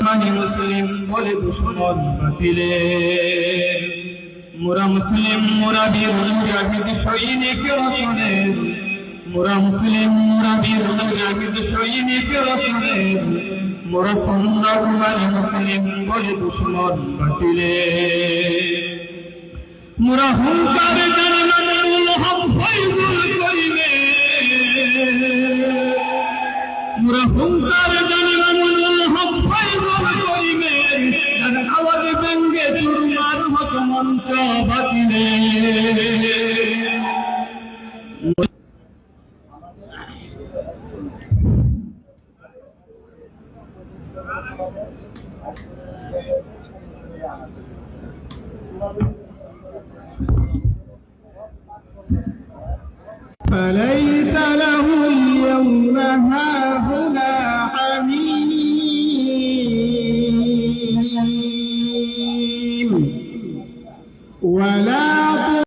মুসলিম বলে দুশ্মন বাতিলে মোরা মুসলিম মোরা বীর মুজাহিদ সৈনিক রাসূলের মোরা মুসলিম মোরা বীর মুজাহিদ সৈনিক রাসূলের মোরা সুন্নাত মানে মুসলিম বলে দুশ্মন বাতিলে মোরা হুঙ্কার জানানুল হক ফয়জুল করিমে মোরা হুঙ্কার জানানুল হক ফয়জুল করিমে আওয়াজ ভেঙ্গে চুরমার হত মঞ্চ বাতিলে فليس له اليوم هاهنا حميم ولا